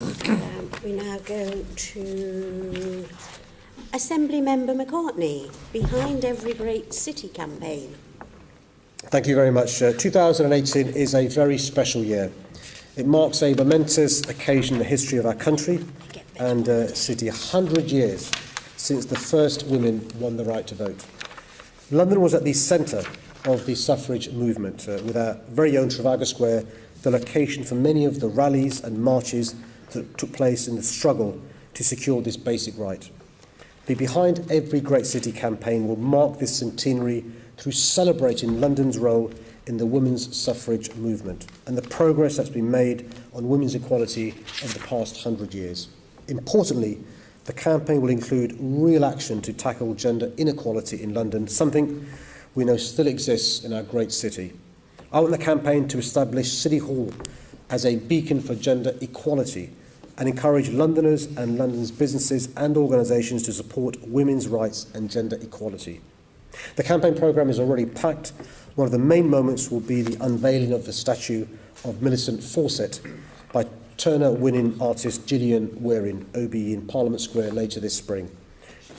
We now go to Assembly Member McCartney, Behind Every Great City campaign. Thank you very much. 2018 is a very special year. It marks a momentous occasion in the history of our country and city, 100 years since the first women won the right to vote. London was at the centre of the suffrage movement, with our very own Trafalgar Square, the location for many of the rallies and marches that took place in the struggle to secure this basic right. The Behind Every Great City campaign will mark this centenary through celebrating London's role in the women's suffrage movement and the progress that's been made on women's equality over the past 100 years. Importantly, the campaign will include real action to tackle gender inequality in London, something we know still exists in our great city. I want the campaign to establish City Hall as a beacon for gender equality and encourage Londoners and London's businesses and organisations to support women's rights and gender equality. The campaign programme is already packed. One of the main moments will be the unveiling of the statue of Millicent Fawcett by Turner-winning artist Gillian Wearing, OBE, in Parliament Square later this spring.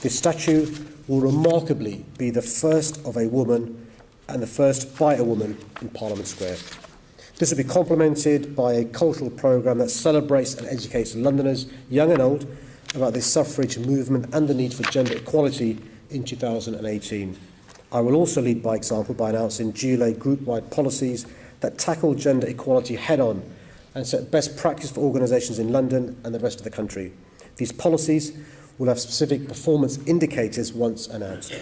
This statue will remarkably be the first of a woman and the first by a woman in Parliament Square. This will be complemented by a cultural programme that celebrates and educates Londoners, young and old, about the suffrage movement and the need for gender equality in 2018. I will also lead by example by announcing GLA group-wide policies that tackle gender equality head-on and set best practice for organisations in London and the rest of the country. These policies will have specific performance indicators once announced.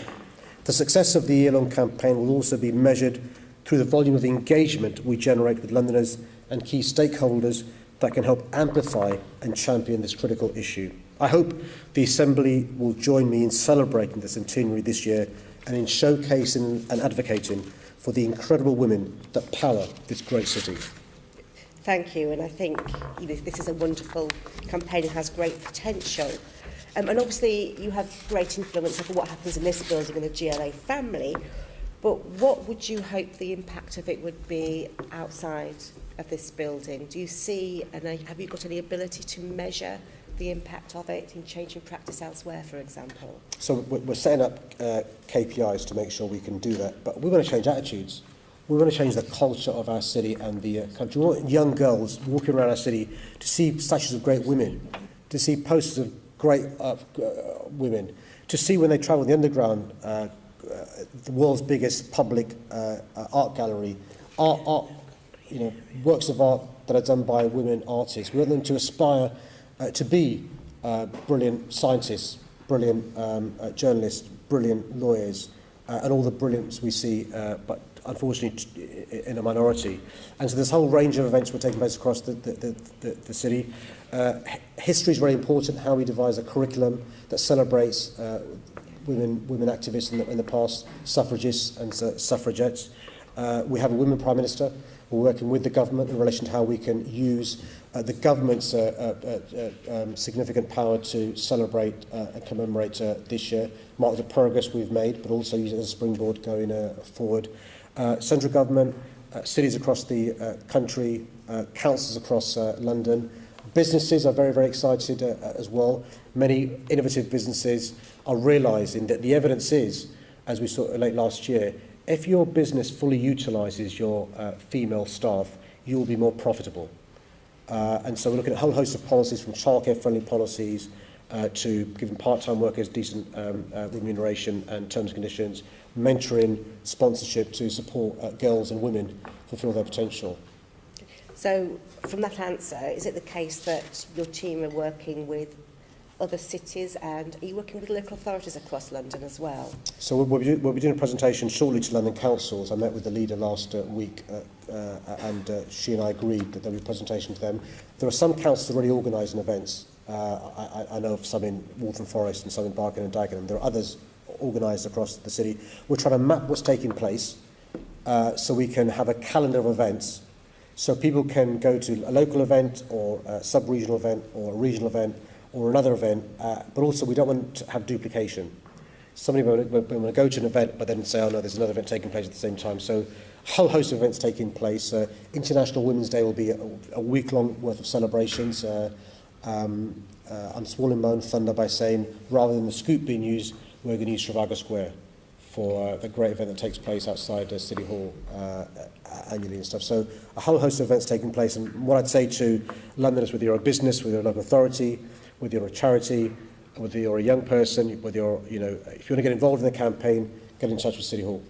The success of the year-long campaign will also be measured through the volume of engagement we generate with Londoners and key stakeholders that can help amplify and champion this critical issue. I hope the Assembly will join me in celebrating the centenary this year and in showcasing and advocating for the incredible women that power this great city. Thank you, and I think this is a wonderful campaign and has great potential. And obviously you have great influence over what happens in this building and the GLA family, but what would you hope the impact of it would be outside of this building? Do you see, and have you got any ability to measure the impact of it in changing practice elsewhere, for example? So we're setting up KPIs to make sure we can do that, but we want to change attitudes. We want to change the culture of our city and the country. We want young girls walking around our city to see statues of great women, to see posters of great women, to see when they travel the underground, the world's biggest public art gallery, works of art that are done by women artists. We want them to aspire to be brilliant scientists, brilliant journalists, brilliant lawyers, and all the brilliance we see, but unfortunately in a minority. And so this whole range of events were taking place across the city. History is very important, how we devise a curriculum that celebrates women activists in the past, suffragists and suffragettes. We have a women Prime Minister. We're working with the government in relation to how we can use the government's significant power to celebrate and commemorate this year, mark the progress we've made, but also use it as a springboard going forward. Central government, cities across the country, councils across London. Businesses are very, very excited as well. Many innovative businesses are realising that the evidence is, as we saw late last year, if your business fully utilises your female staff, you will be more profitable. And so we're looking at a whole host of policies, from childcare-friendly policies to giving part-time workers decent remuneration and terms and conditions, mentoring, sponsorship to support girls and women fulfil their potential. So, from that answer, is it the case that your team are working with other cities, and are you working with local authorities across London as well? So we'll be doing a presentation shortly to London councils. I met with the leader last week and she and I agreed that there will be a presentation to them. There are some councils already organising events. I know of some in Waltham Forest and some in Barking and Dagenham. There are others organised across the city. We're trying to map what's taking place so we can have a calendar of events so people can go to a local event or a sub-regional event or a regional event or another event, but also we don't want to have duplication. Somebody will go to an event but then say, oh no, there's another event taking place at the same time. So a whole host of events taking place. International Women's Day will be a week-long worth of celebrations. I'm swallowing my own thunder by saying, rather than the scoop being used, we're going to use Trafalgar Square for the great event that takes place outside City Hall annually and stuff. So a whole host of events taking place. And what I'd say to Londoners, whether you're a business, whether you're a local authority, whether you're a charity, whether you're a young person, whether you're, if you want to get involved in the campaign, get in touch with City Hall.